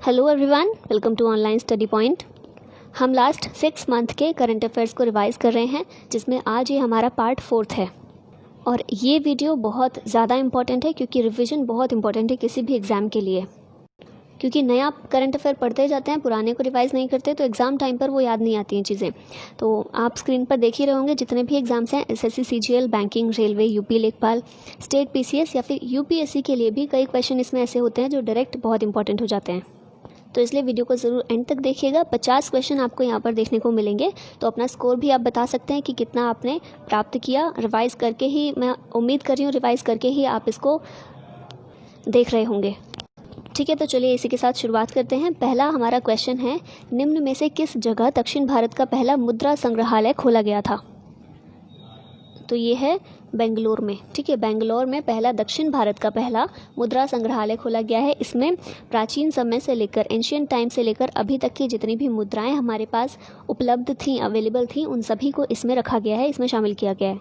Hello everyone, welcome to online study point. हम last 6 month के current affairs को revise कर रहे हैं, जिसमें आज ये हमारा पार्ट 4 है। और ये वीडियो बहुत ज़्यादा इम्पॉर्टेंट है क्योंकि रिवीजन बहुत इंपॉर्टेंट है किसी भी एग्ज़ाम के लिए। क्योंकि नया करंट अफेयर पढ़ते जाते हैं, पुराने को रिवाइज़ नहीं करते तो एग्ज़ाम टाइम पर वो याद नहीं आती हैं चीज़ें। तो आप स्क्रीन पर देख ही रहे होंगे जितने भी एग्ज़ाम्स हैं, SSC, CGL, banking, railway, UP लेखपाल, स्टेट पीसीएस या फिर यूपीएससी के लिए भी कई क्वेश्चन इसमें ऐसे होते हैं जो डायरेक्ट बहुत इंपॉर्टेंट हो जाते हैं। तो इसलिए वीडियो को ज़रूर एंड तक देखिएगा। 50 क्वेश्चन आपको यहाँ पर देखने को मिलेंगे। तो अपना स्कोर भी आप बता सकते हैं कि कितना आपने प्राप्त किया। रिवाइज़ करके ही, मैं उम्मीद कर रही हूँ रिवाइज़ करके ही आप इसको देख रहे होंगे। ठीक है, तो चलिए इसी के साथ शुरुआत करते हैं। पहला हमारा क्वेश्चन है, निम्न में से किस जगह दक्षिण भारत का पहला मुद्रा संग्रहालय खोला गया था? तो ये है बेंगलोर में। ठीक है, बेंगलोर में पहला दक्षिण भारत का पहला मुद्रा संग्रहालय खोला गया है। इसमें प्राचीन समय से लेकर, एंशियंट टाइम से लेकर अभी तक की जितनी भी मुद्राएं हमारे पास उपलब्ध थी, अवेलेबल थी, उन सभी को इसमें रखा गया है, इसमें शामिल किया गया है।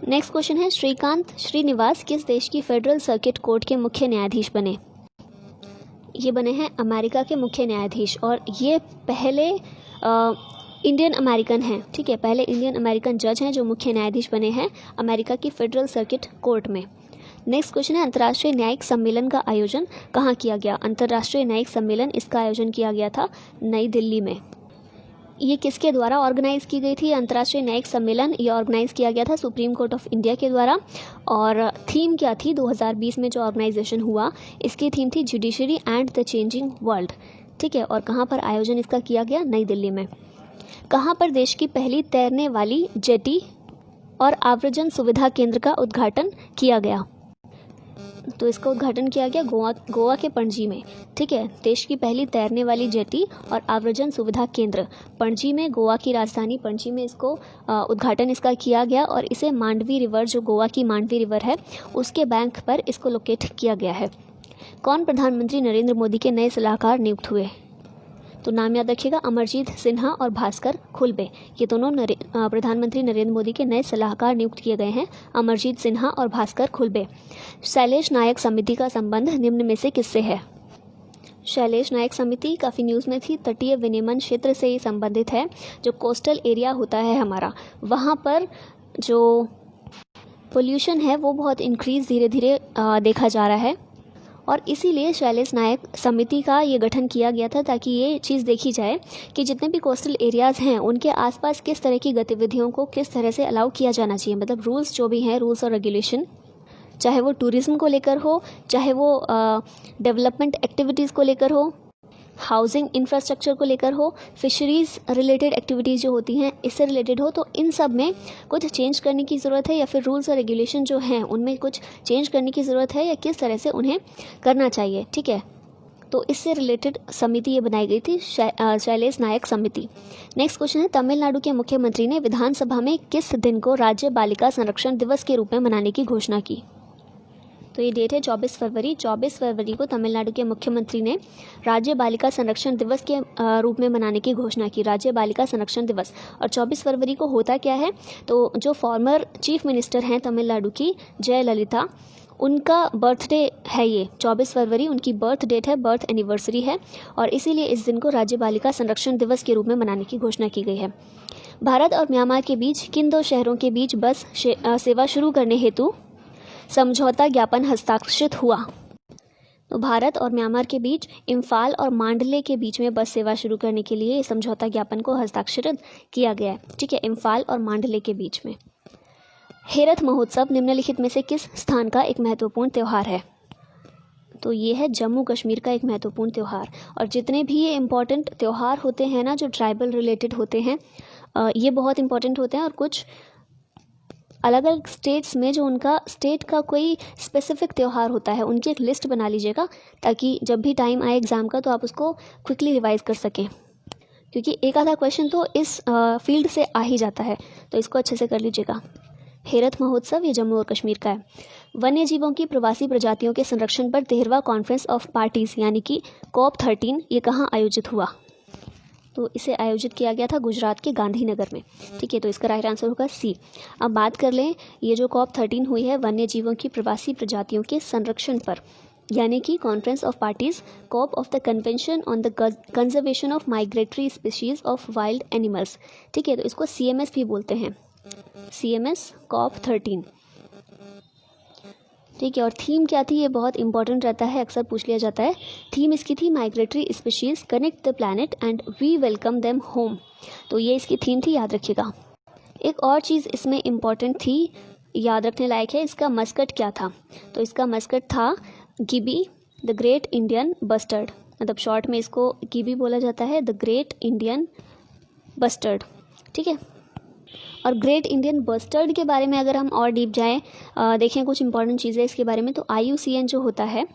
नेक्स्ट क्वेश्चन है, श्रीकांत श्रीनिवास किस देश की फेडरल सर्किट कोर्ट के मुख्य न्यायाधीश बने? ये बने हैं अमेरिका के मुख्य न्यायाधीश और ये पहले इंडियन अमेरिकन हैं। ठीक है, पहले इंडियन अमेरिकन जज हैं जो मुख्य न्यायाधीश बने हैं अमेरिका की फेडरल सर्किट कोर्ट में। नेक्स्ट क्वेश्चन है, अंतर्राष्ट्रीय न्यायिक सम्मेलन का आयोजन कहाँ किया गया? अंतर्राष्ट्रीय न्यायिक सम्मेलन, इसका आयोजन किया गया था नई दिल्ली में। ये किसके द्वारा ऑर्गेनाइज की गई थी? अंतर्राष्ट्रीय न्यायिक सम्मेलन ये ऑर्गेनाइज किया गया था सुप्रीम कोर्ट ऑफ इंडिया के द्वारा। और थीम क्या थी? 2020 में जो ऑर्गेनाइजेशन हुआ, इसकी थीम थी judiciary and the changing world. ठीक है, और कहाँ पर आयोजन इसका किया गया? नई दिल्ली में। कहाँ पर देश की पहली तैरने वाली जेटी और आव्रजन सुविधा केंद्र का उद्घाटन किया गया? तो इसका उद्घाटन किया गया गोवा के पणजी में। ठीक है, देश की पहली तैरने वाली जेटी और आव्रजन सुविधा केंद्र पणजी में, गोवा की राजधानी पणजी में इसको उद्घाटन इसका किया गया। और इसे मांडवी रिवर, जो गोवा की मांडवी रिवर है, उसके बैंक पर इसको लोकेट किया गया है। कौन प्रधानमंत्री नरेंद्र मोदी के नए सलाहकार नियुक्त हुए? तो नाम याद रखिएगा, अमरजीत सिन्हा और भास्कर खुलबे। ये दोनों प्रधानमंत्री नरेंद्र मोदी के नए सलाहकार नियुक्त किए गए हैं, अमरजीत सिन्हा और भास्कर खुलबे। शैलेश नायक समिति का संबंध निम्न में से किससे है? शैलेश नायक समिति काफ़ी न्यूज़ में थी, तटीय विनियमन क्षेत्र से ही संबंधित है। जो कोस्टल एरिया होता है हमारा, वहाँ पर जो पोल्यूशन है वो बहुत इंक्रीज़ धीरे धीरे देखा जा रहा है। और इसीलिए शैलेश नायक समिति का ये गठन किया गया था, ताकि ये चीज़ देखी जाए कि जितने भी कोस्टल एरियाज़ हैं उनके आसपास किस तरह की गतिविधियों को किस तरह से अलाउ किया जाना चाहिए। मतलब रूल्स जो भी हैं, रूल्स और रेगुलेशन, चाहे वो टूरिज़्म को लेकर हो, चाहे वो डेवलपमेंट एक्टिविटीज़ को लेकर हो, हाउसिंग इंफ्रास्ट्रक्चर को लेकर हो, फिशरीज़ रिलेटेड एक्टिविटीज़ जो होती हैं इससे रिलेटेड हो, तो इन सब में कुछ चेंज करने की ज़रूरत है, या फिर रूल्स और रेगुलेशन जो हैं उनमें कुछ चेंज करने की ज़रूरत है, या किस तरह से उन्हें करना चाहिए। ठीक है, तो इससे रिलेटेड समिति ये बनाई गई थी, शैलेश नायक समिति। नेक्स्ट क्वेश्चन है, तमिलनाडु के मुख्यमंत्री ने विधानसभा में किस दिन को राज्य बालिका संरक्षण दिवस के रूप में मनाने की घोषणा की? तो ये डेट है 24 फरवरी। 24 फरवरी को तमिलनाडु के मुख्यमंत्री ने राज्य बालिका संरक्षण दिवस के रूप में मनाने की घोषणा की, राज्य बालिका संरक्षण दिवस। और 24 फरवरी को होता क्या है, तो जो फॉर्मर चीफ मिनिस्टर हैं तमिलनाडु की, जयललिता, उनका बर्थडे है ये 24 फरवरी, उनकी बर्थ डेट है, बर्थ एनिवर्सरी है। और इसीलिए इस दिन को राज्य बालिका संरक्षण दिवस के रूप में मनाने की घोषणा की गई है। भारत और म्यांमार के बीच किन दो शहरों के बीच बस सेवा शुरू करने हेतु समझौता ज्ञापन हस्ताक्षरित हुआ? तो भारत और म्यांमार के बीच इम्फाल और मांडले के बीच में बस सेवा शुरू करने के लिए समझौता ज्ञापन को हस्ताक्षरित किया गया है। ठीक है, इम्फाल और मांडले के बीच में। हेरथ महोत्सव निम्नलिखित में से किस स्थान का एक महत्वपूर्ण त्यौहार है? तो ये है जम्मू कश्मीर का एक महत्वपूर्ण त्यौहार। और जितने भी ये इम्पॉर्टेंट त्यौहार होते हैं ना, जो ट्राइबल रिलेटेड होते हैं, ये बहुत इंपॉर्टेंट होते हैं। और कुछ अलग अलग स्टेट्स में जो उनका स्टेट का कोई स्पेसिफिक त्यौहार होता है, उनकी एक लिस्ट बना लीजिएगा, ताकि जब भी टाइम आए एग्ज़ाम का तो आप उसको क्विकली रिवाइज कर सकें। क्योंकि एक आधा क्वेश्चन तो इस फील्ड से आ ही जाता है, तो इसको अच्छे से कर लीजिएगा। हेरथ महोत्सव ये जम्मू और कश्मीर का है। वन्य जीवों की प्रवासी प्रजातियों के संरक्षण पर 13वां कॉन्फ्रेंस ऑफ पार्टीज यानी कि COP13 ये कहाँ आयोजित हुआ? तो इसे आयोजित किया गया था गुजरात के गांधीनगर में। ठीक है, तो इसका राइट आंसर होगा सी। अब बात कर लें, ये जो COP13 हुई है वन्य जीवों की प्रवासी प्रजातियों के संरक्षण पर, यानी कि conference of parties corp of the convention on the conservation of migratory species of wild animals. ठीक है, तो इसको CMS भी बोलते हैं, CMS COP13। ठीक है, और थीम क्या थी, ये बहुत इंपॉर्टेंट रहता है, अक्सर पूछ लिया जाता है। थीम इसकी थी migratory species connect the planet and we welcome them home. तो ये इसकी थीम थी, याद रखिएगा। एक और चीज़ इसमें इम्पॉर्टेंट थी, याद रखने लायक है, इसका मस्कट क्या था। तो इसका मस्कट था गिबी द ग्रेट इंडियन बस्टर्ड, मतलब शॉर्ट में इसको गिबी बोला जाता है, द ग्रेट इंडियन बस्टर्ड। ठीक है, और ग्रेट इंडियन बस्टर्ड के बारे में अगर हम और डीप जाएं, देखें कुछ इंपॉर्टेंट चीज़ें इसके बारे में, तो IUCN जो होता है,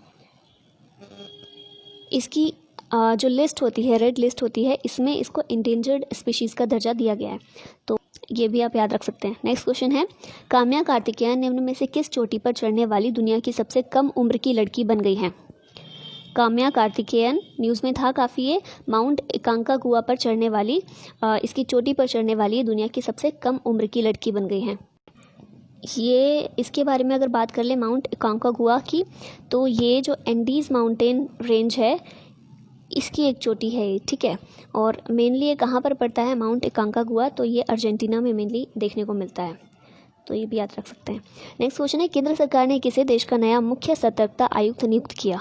इसकी जो लिस्ट होती है, रेड लिस्ट होती है, इसमें इसको इंडेंजर्ड स्पीशीज़ का दर्जा दिया गया है। तो ये भी आप याद रख सकते हैं। नेक्स्ट क्वेश्चन है, काम्या कार्तिकेयन निम्न में से किस चोटी पर चढ़ने वाली दुनिया की सबसे कम उम्र की लड़की बन गई हैं। काम्या कार्तिकेयन, न्यूज़ में था काफ़ी ये, माउंट एकांकागुआ पर चढ़ने वाली, इसकी चोटी पर चढ़ने वाली दुनिया की सबसे कम उम्र की लड़की बन गई हैं। ये इसके बारे में अगर बात कर ले माउंट एकांकागुआ की, तो ये जो एंडीज़ माउंटेन रेंज है, इसकी एक चोटी है ये। ठीक है, और मेनली ये कहाँ पर पड़ता है, माउंट एकांकागुआ, तो ये अर्जेंटीना में मेनली देखने को मिलता है, तो ये भी याद रख सकते हैं। नेक्स्ट क्वेश्चन है, केंद्र सरकार ने किसे देश का नया मुख्य सतर्कता आयुक्त नियुक्त किया।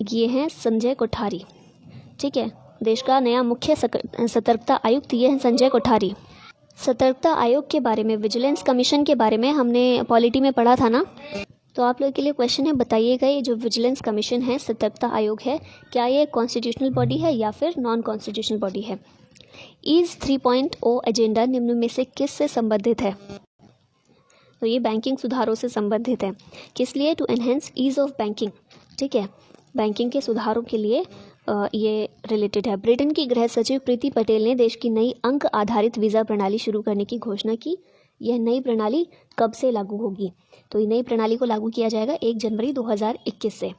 ये हैं संजय कोठारी। ठीक है, देश का नया मुख्य सतर्कता आयुक्त ये हैं संजय कोठारी। सतर्कता आयोग के बारे में, विजिलेंस कमीशन के बारे में हमने पॉलिटी में पढ़ा था ना, तो आप लोगों के लिए क्वेश्चन है, बताइएगा ये जो विजिलेंस कमीशन है, सतर्कता आयोग है, क्या ये कॉन्स्टिट्यूशनल बॉडी है या फिर नॉन कॉन्स्टिट्यूशनल बॉडी है। ईज 3.0 एजेंडा निम्न में से किस से संबंधित है। तो ये बैंकिंग सुधारों से संबंधित है। किस लिए, to enhance ease of banking. ठीक है, बैंकिंग के सुधारों के लिए ये रिलेटेड है। ब्रिटेन की गृह सचिव प्रीति पटेल ने देश की नई अंक आधारित वीज़ा प्रणाली शुरू करने की घोषणा की। यह नई प्रणाली कब से लागू होगी। तो ये नई प्रणाली को लागू किया जाएगा 1 जनवरी 2021 से।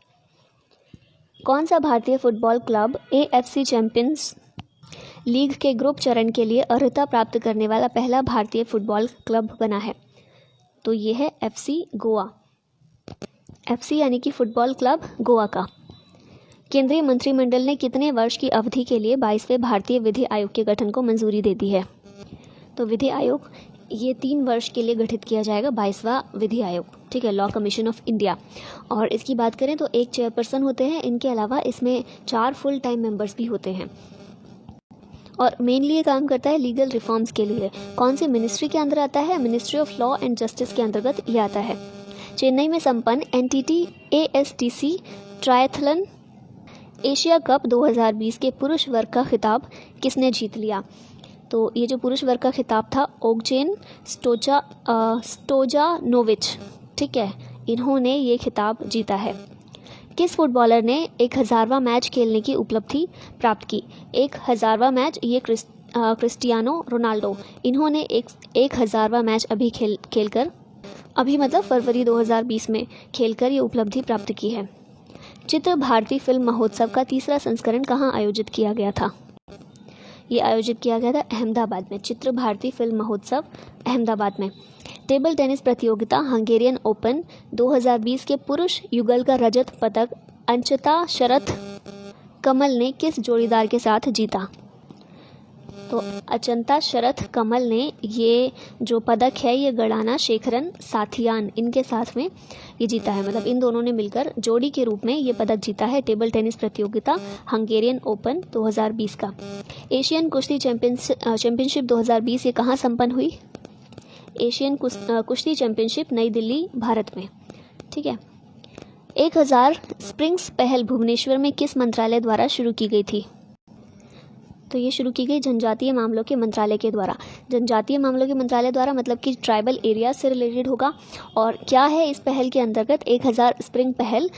कौन सा भारतीय football club AFC champions league के ग्रुप चरण के लिए अर्हता प्राप्त करने वाला पहला भारतीय फुटबॉल क्लब बना है। तो ये है FC गोवा। FC यानी कि फुटबॉल क्लब गोवा का। केंद्रीय मंत्रिमंडल ने कितने वर्ष की अवधि के लिए 22वें भारतीय विधि आयोग के गठन को मंजूरी दे दी है। तो विधि आयोग ये 3 वर्ष के लिए गठित किया जाएगा, 22वां विधि आयोग। ठीक है, लॉ कमीशन ऑफ इंडिया। और इसकी बात करें तो एक चेयरपर्सन होते हैं, इनके अलावा इसमें 4 फुल टाइम मेंबर्स भी होते हैं। और मेनली ये काम करता है लीगल रिफॉर्म्स के लिए। कौन सी मिनिस्ट्री के अंदर आता है, ministry of law and justice के अंतर्गत ये आता है। चेन्नई में संपन्न NTT ASTC triathlon Asia cup 2020 के पुरुष वर्ग का खिताब किसने जीत लिया। तो ये जो पुरुष वर्ग का खिताब था, ओगजेन स्टोजानोविच। ठीक है, इन्होंने ये खिताब जीता है। किस फुटबॉलर ने 1000वां मैच खेलने की उपलब्धि प्राप्त की। 1000वां मैच, ये क्रिस्टियानो रोनाल्डो, इन्होंने 1000वां मैच अभी खेलकर अभी मतलब फरवरी 2020 में खेलकर ये उपलब्धि प्राप्त की है। चित्र भारती फिल्म महोत्सव का 3रा संस्करण कहाँ आयोजित किया गया था। ये आयोजित किया गया था अहमदाबाद में। चित्र भारती फिल्म महोत्सव अहमदाबाद में। टेबल टेनिस प्रतियोगिता हंगेरियन ओपन 2020 के पुरुष युगल का रजत पदक अंचिता शरथ कमल ने किस जोड़ीदार के साथ जीता। तो अचंता शरथ कमल ने ये जो पदक है, ये गड़ाना शेखरन साथियान, इनके साथ में ये जीता है। मतलब इन दोनों ने मिलकर जोड़ी के रूप में ये पदक जीता है टेबल टेनिस प्रतियोगिता हंगेरियन ओपन 2020 का। एशियन कुश्ती चैंपियनशिप 2020 ये कहाँ संपन्न हुई। एशियन कुश्ती चैंपियनशिप नई दिल्ली, भारत में। ठीक है। 1000 स्प्रिंग्स पहल भुवनेश्वर में किस मंत्रालय द्वारा शुरू की गई थी। तो ये शुरू की गई जनजातीय मामलों के मंत्रालय के द्वारा। जनजातीय मामलों के मंत्रालय द्वारा मतलब कि ट्राइबल एरिया से रिलेटेड होगा। और क्या है इस पहल के अंतर्गत 1000 स्प्रिंग पहल,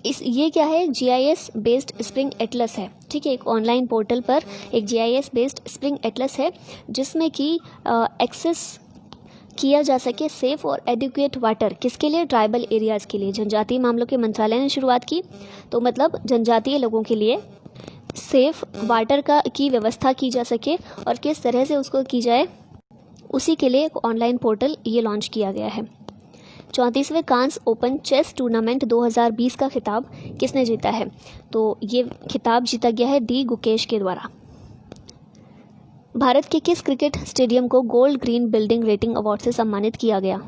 ये क्या है, GIS बेस्ड स्प्रिंग एटलस है। ठीक है, एक ऑनलाइन पोर्टल पर एक GIS बेस्ड स्प्रिंग एटलस है जिसमें कि एक्सेस किया जा सके सेफ और एडिक्वेट वाटर, किसके लिए, ट्राइबल एरियाज़ के लिए। जनजातीय मामलों के मंत्रालय ने शुरुआत की, तो मतलब जनजातीय लोगों के लिए सेफ वाटर की व्यवस्था की जा सके और किस तरह से उसको की जाए, उसी के लिए एक ऑनलाइन पोर्टल ये लॉन्च किया गया है। 34वें कांस ओपन चेस टूर्नामेंट 2020 का खिताब किसने जीता है? तो ये खिताब जीता गया है डी गुकेश के द्वारा। भारत के किस क्रिकेट स्टेडियम को gold green building rating award से सम्मानित किया गया?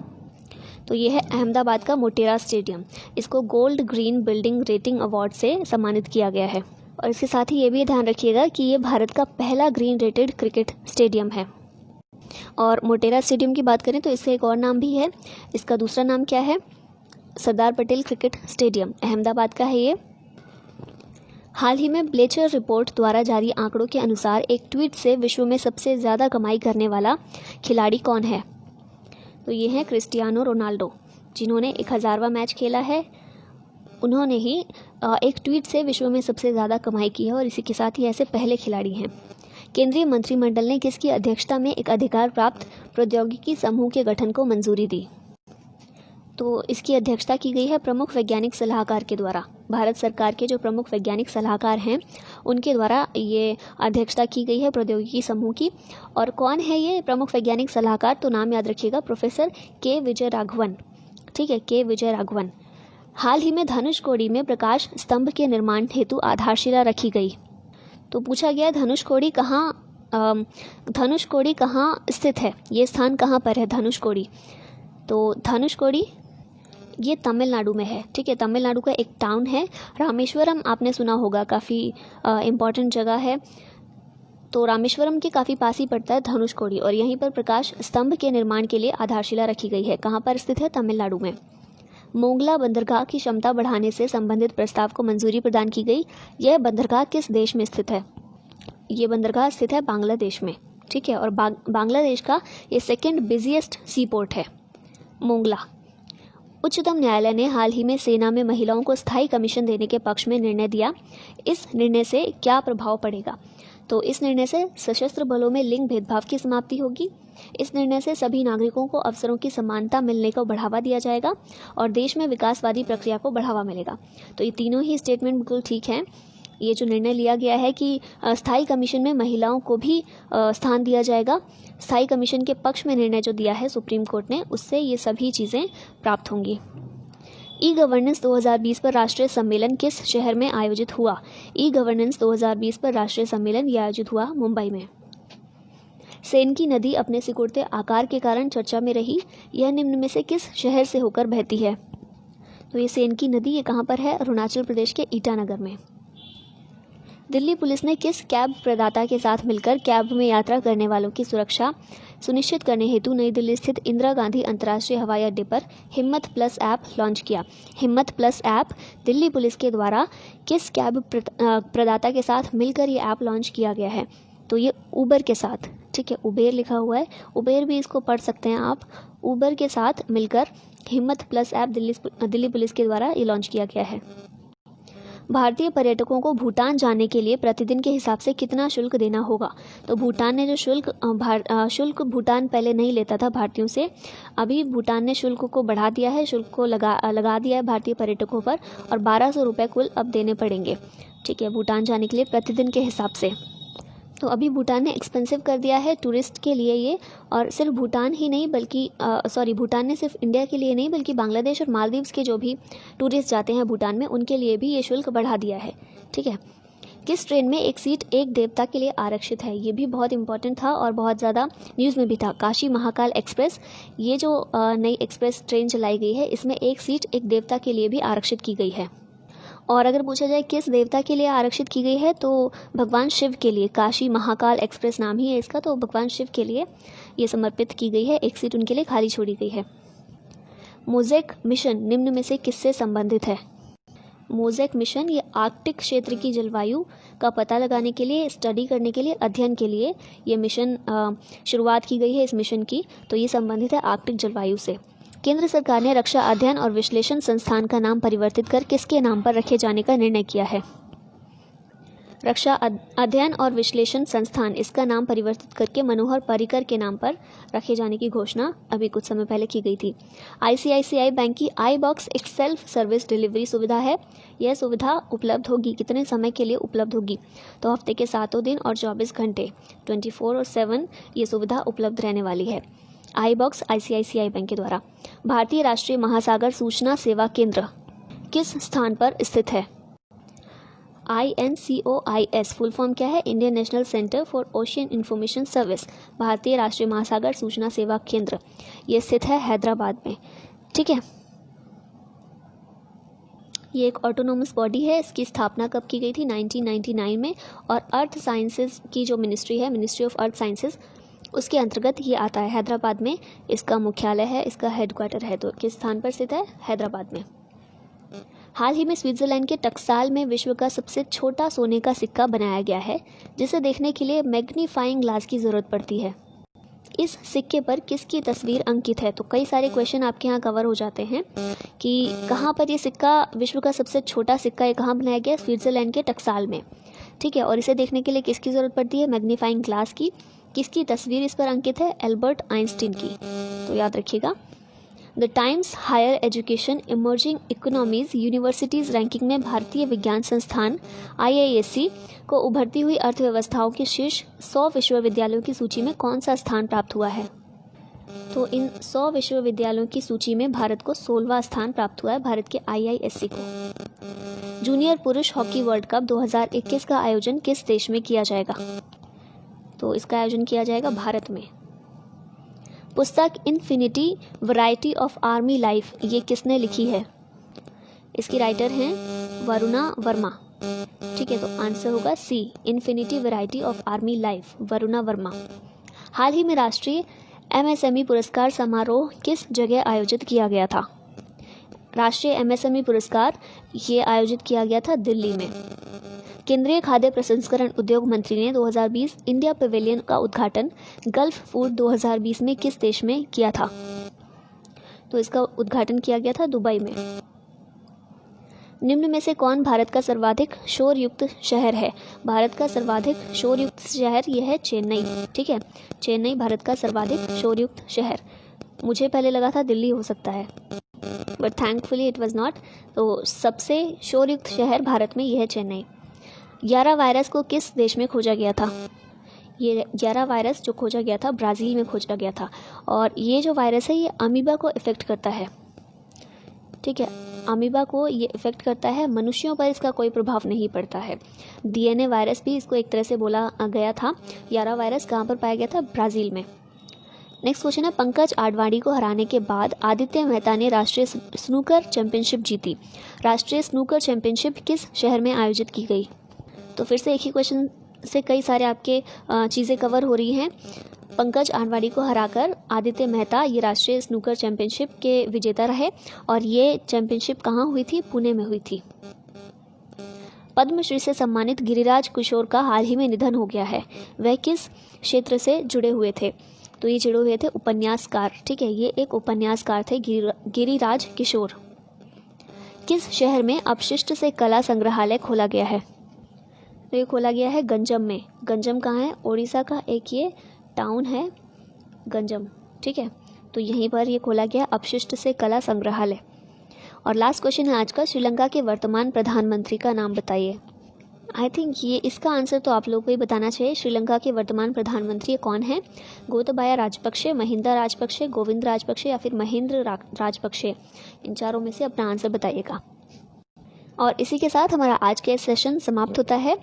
तो ये है अहमदाबाद का मोटेरा स्टेडियम। इसको gold green building rating award से सम्मानित किया गया है। और इसके साथ ही ये भी ध्यान रखिएगा कि ये भारत का पहला ग्रीन रेटेड क्रिकेट स्टेडियम है। और मोटेरा स्टेडियम की बात करें तो इसका एक और नाम भी है। इसका दूसरा नाम क्या है? सरदार पटेल क्रिकेट स्टेडियम, अहमदाबाद का है ये। हाल ही में ब्लेचर रिपोर्ट द्वारा जारी आंकड़ों के अनुसार एक ट्वीट से विश्व में सबसे ज़्यादा कमाई करने वाला खिलाड़ी कौन है? तो ये है क्रिस्टियानो रोनाल्डो, जिन्होंने 1000वां मैच खेला है। उन्होंने ही एक ट्वीट से विश्व में सबसे ज़्यादा कमाई की है और इसी के साथ ही ऐसे पहले खिलाड़ी हैं। केंद्रीय मंत्रिमंडल ने किसकी अध्यक्षता में एक अधिकार प्राप्त प्रौद्योगिकी समूह के गठन को मंजूरी दी? तो इसकी अध्यक्षता की गई है प्रमुख वैज्ञानिक सलाहकार के द्वारा। भारत सरकार के जो प्रमुख वैज्ञानिक सलाहकार हैं उनके द्वारा ये अध्यक्षता की गई है प्रौद्योगिकी समूह की। और कौन है ये प्रमुख वैज्ञानिक सलाहकार? तो नाम याद रखिएगा, प्रोफेसर के विजय राघवन। ठीक है, के विजय राघवन। हाल ही में धनुषकोडी में प्रकाश स्तंभ के निर्माण हेतु आधारशिला रखी गई। तो पूछा गया धनुषकोडी कहाँ स्थित है? ये स्थान कहाँ पर है धनुषकोडी? तो धनुषकोडी ये तमिलनाडु में है। ठीक है, तमिलनाडु का एक टाउन है। रामेश्वरम आपने सुना होगा, काफ़ी इम्पॉर्टेंट जगह है। तो रामेश्वरम के काफ़ी पास ही पड़ता है धनुषकोडी और यहीं पर प्रकाश स्तंभ के निर्माण के लिए आधारशिला रखी गई है। कहाँ पर स्थित है? तमिलनाडु में। मोंगला बंदरगाह की क्षमता बढ़ाने से संबंधित प्रस्ताव को मंजूरी प्रदान की गई। यह बंदरगाह किस देश में स्थित है? ये बंदरगाह स्थित है बांग्लादेश में। ठीक है, और बांग्लादेश का ये सेकंड बिजिएस्ट सी पोर्ट है मोंगला। उच्चतम न्यायालय ने हाल ही में सेना में महिलाओं को स्थायी कमीशन देने के पक्ष में निर्णय दिया। इस निर्णय से क्या प्रभाव पड़ेगा? तो इस निर्णय से सशस्त्र बलों में लिंग भेदभाव की समाप्ति होगी। इस निर्णय से सभी नागरिकों को अवसरों की समानता मिलने को बढ़ावा दिया जाएगा और देश में विकासवादी प्रक्रिया को बढ़ावा मिलेगा। तो ये तीनों ही स्टेटमेंट बिल्कुल ठीक हैं। ये जो निर्णय लिया गया है कि स्थायी कमीशन में महिलाओं को भी स्थान दिया जाएगा, स्थायी कमीशन के पक्ष में निर्णय जो दिया है सुप्रीम कोर्ट ने, उससे ये सभी चीज़ें प्राप्त होंगी। ई गवर्नेंस 2020 पर राष्ट्रीय सम्मेलन किस शहर में आयोजित हुआ? ई गवर्नेंस 2020 पर राष्ट्रीय सम्मेलन ये आयोजित हुआ मुंबई में। सेन की नदी अपने सिकुड़ते आकार के कारण चर्चा में रही। यह निम्न में से किस शहर से होकर बहती है? तो ये सेन की नदी ये कहाँ पर है? अरुणाचल प्रदेश के ईटानगर में। दिल्ली पुलिस ने किस कैब प्रदाता के साथ मिलकर कैब में यात्रा करने वालों की सुरक्षा सुनिश्चित करने हेतु नई दिल्ली स्थित इंदिरा गांधी अंतर्राष्ट्रीय हवाई अड्डे पर हिम्मत प्लस ऐप लॉन्च किया? हिम्मत प्लस ऐप दिल्ली पुलिस के द्वारा किस कैब प्रदाता के साथ मिलकर ये ऐप लॉन्च किया गया है? तो ये उबर के साथ। ठीक है, उबेर लिखा हुआ है, उबेर भी इसको पढ़ सकते हैं आप। उबर के साथ मिलकर हिम्मत प्लस ऐप दिल्ली पुलिस के द्वारा ये लॉन्च किया गया है। भारतीय पर्यटकों को भूटान जाने के लिए प्रतिदिन के हिसाब से कितना शुल्क देना होगा? तो भूटान ने जो शुल्क भूटान पहले नहीं लेता था भारतीयों से, अभी भूटान ने शुल्क को बढ़ा दिया है, शुल्क को लगा दिया है भारतीय पर्यटकों पर और 1200 रुपये कुल अब देने पड़ेंगे। ठीक है, भूटान जाने के लिए प्रतिदिन के हिसाब से। तो अभी भूटान ने एक्सपेंसिव कर दिया है टूरिस्ट के लिए ये, और सिर्फ भूटान ही नहीं बल्कि भूटान ने सिर्फ इंडिया के लिए नहीं बल्कि बांग्लादेश और मालदीव्स के जो भी टूरिस्ट जाते हैं भूटान में उनके लिए भी ये शुल्क बढ़ा दिया है। ठीक है, किस ट्रेन में एक सीट एक देवता के लिए आरक्षित है? ये भी बहुत इंपॉर्टेंट था और बहुत ज़्यादा न्यूज़ में भी था। काशी महाकाल एक्सप्रेस, ये जो नई एक्सप्रेस ट्रेन चलाई गई है इसमें एक सीट एक देवता के लिए भी आरक्षित की गई है। और अगर पूछा जाए किस देवता के लिए आरक्षित की गई है तो भगवान शिव के लिए। काशी महाकाल एक्सप्रेस नाम ही है इसका, तो भगवान शिव के लिए ये समर्पित की गई है, एक सीट उनके लिए खाली छोड़ी गई है। मोज़ेक मिशन निम्न में से किससे संबंधित है? मोज़ेक मिशन ये आर्कटिक क्षेत्र की जलवायु का पता लगाने के लिए, स्टडी करने के लिए, अध्ययन के लिए ये मिशन शुरुआत की गई है इस मिशन की, तो ये संबंधित है आर्कटिक जलवायु से। केंद्र सरकार ने रक्षा अध्ययन और विश्लेषण संस्थान का नाम परिवर्तित कर किसके नाम पर रखे जाने का निर्णय किया है? रक्षा अध्ययन और विश्लेषण संस्थान, इसका नाम परिवर्तित करके मनोहर पर्रिकर के नाम पर रखे जाने की घोषणा अभी कुछ समय पहले की गई थी। ICICI बैंक की iBox एक सेल्फ सर्विस डिलीवरी सुविधा है। यह सुविधा उपलब्ध होगी, कितने समय के लिए उपलब्ध होगी? तो हफ्ते के 7 दिन और 24 घंटे 24/7 ये सुविधा उपलब्ध रहने वाली है। iBox ICICI बैंक के द्वारा। भारतीय राष्ट्रीय महासागर सूचना सेवा केंद्र किस स्थान पर स्थित है? INCOIS फुल फॉर्म क्या है? Indian national centre for ocean information service, भारतीय राष्ट्रीय महासागर सूचना सेवा केंद्र। ये स्थित है हैदराबाद में। ठीक है, ये एक ऑटोनोमस बॉडी है। इसकी स्थापना कब की गई थी? 1999 में। और अर्थ साइंसेज की जो मिनिस्ट्री है, मिनिस्ट्री ऑफ अर्थ साइंसेज, उसके अंतर्गत ये आता है। हैदराबाद में इसका मुख्यालय है, इसका हेडक्वार्टर है। तो किस स्थान पर स्थित है? हैदराबाद में। हाल ही में स्विट्जरलैंड के टकसाल में विश्व का सबसे छोटा सोने का सिक्का बनाया गया है, जिसे देखने के लिए मैग्नीफाइंग ग्लास की ज़रूरत पड़ती है। इस सिक्के पर किसकी तस्वीर अंकित है? तो कई सारे क्वेश्चन आपके यहाँ कवर हो जाते हैं कि कहाँ पर ये सिक्का, विश्व का सबसे छोटा सिक्का, ये कहाँ बनाया गया? स्विट्जरलैंड के टकसाल में। ठीक है, और इसे देखने के लिए किसकी ज़रूरत पड़ती है? मैग्नीफाइंग ग्लास की। किसकी तस्वीर इस पर अंकित है? एल्बर्ट आइंस्टीन की। तो याद रखिएगा। The Times Higher Education emerging economies universities ranking में भारतीय विज्ञान संस्थान IISc को उभरती हुई अर्थव्यवस्थाओं के शीर्ष 100 विश्वविद्यालयों की सूची में कौन सा स्थान प्राप्त हुआ है? तो इन 100 विश्वविद्यालयों की सूची में भारत को 16वां स्थान प्राप्त हुआ है, भारत के IISc को। जूनियर पुरुष हॉकी वर्ल्ड कप 2021 का आयोजन किस देश में किया जाएगा? तो इसका आयोजन किया जाएगा भारत में। पुस्तक infinity variety of army life ये किसने लिखी है? इसकी राइटर हैं वरुणा वर्मा। ठीक है, तो आंसर होगा C, infinity variety of army life, Varuna Verma. हाल ही में राष्ट्रीय MSME पुरस्कार समारोह किस जगह आयोजित किया गया था? राष्ट्रीय MSME पुरस्कार ये आयोजित किया गया था दिल्ली में। केंद्रीय खाद्य प्रसंस्करण उद्योग मंत्री ने 2020 इंडिया पवेलियन का उद्घाटन गल्फ फूड 2020 में किस देश में किया था? तो इसका उद्घाटन किया गया था दुबई में। निम्न में से कौन भारत का सर्वाधिक शोरयुक्त शहर है? भारत का सर्वाधिक शोरयुक्त शहर यह है चेन्नई। ठीक है, चेन्नई भारत का सर्वाधिक शोरयुक्त शहर। मुझे पहले लगा था दिल्ली हो सकता है, but thankfully it was not. तो सबसे शोरयुक्त शहर भारत में यह है चेन्नई। 11 वायरस को किस देश में खोजा गया था? ये 11 वायरस जो खोजा गया था ब्राज़ील में खोजा गया था। और ये जो वायरस है ये अमीबा को इफ़ेक्ट करता है। ठीक है, अमीबा को ये इफ़ेक्ट करता है, मनुष्यों पर इसका कोई प्रभाव नहीं पड़ता है। DNA वायरस भी इसको एक तरह से बोला गया था। 11 वायरस कहाँ पर पाया गया था? ब्राज़ील में। नेक्स्ट क्वेश्चन है, पंकज आडवाणी को हराने के बाद आदित्य मेहता ने राष्ट्रीय स्नूकर चैंपियनशिप जीती। राष्ट्रीय स्नूकर चैंपियनशिप किस शहर में आयोजित की गई? तो फिर से एक ही क्वेश्चन से कई सारे आपके चीज़ें कवर हो रही हैं। पंकज आडवाणी को हराकर आदित्य मेहता ये राष्ट्रीय स्नूकर चैंपियनशिप के विजेता रहे। और ये चैंपियनशिप कहाँ हुई थी? पुणे में हुई थी। पद्मश्री से सम्मानित गिरिराज किशोर का हाल ही में निधन हो गया है। वह किस क्षेत्र से जुड़े हुए थे? तो ये जुड़े हुए थे उपन्यासकार। ठीक है, ये एक उपन्यासकार थे गिरिराज किशोर। किस शहर में अपशिष्ट से कला संग्रहालय खोला गया है? तो ये खोला गया है गंजम में। गंजम कहाँ है? ओडिशा का एक ये टाउन है गंजम। ठीक है, तो यहीं पर ये खोला गया अपशिष्ट से कला संग्रहालय। और लास्ट क्वेश्चन है आज का, श्रीलंका के वर्तमान प्रधानमंत्री का नाम बताइए। आई थिंक ये इसका आंसर तो आप लोगों को ही बताना चाहिए। श्रीलंका के वर्तमान प्रधानमंत्री कौन है? गोतबाया राजपक्षे, महिंदा राजपक्षे, गोविंद राजपक्षे या फिर महेंद्र राजपक्षे। इन चारों में से अपना आंसर बताइएगा। और इसी के साथ हमारा आज का सेशन समाप्त होता है।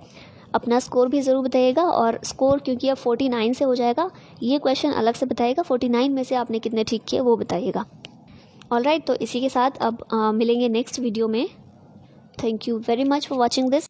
अपना स्कोर भी ज़रूर बताइएगा। और स्कोर क्योंकि अब 49 से हो जाएगा, ये क्वेश्चन अलग से बताइएगा। 49 में से आपने कितने ठीक किए वो बताइएगा। ऑलराइट, तो इसी के साथ अब मिलेंगे नेक्स्ट वीडियो में। Thank you very much for watching this.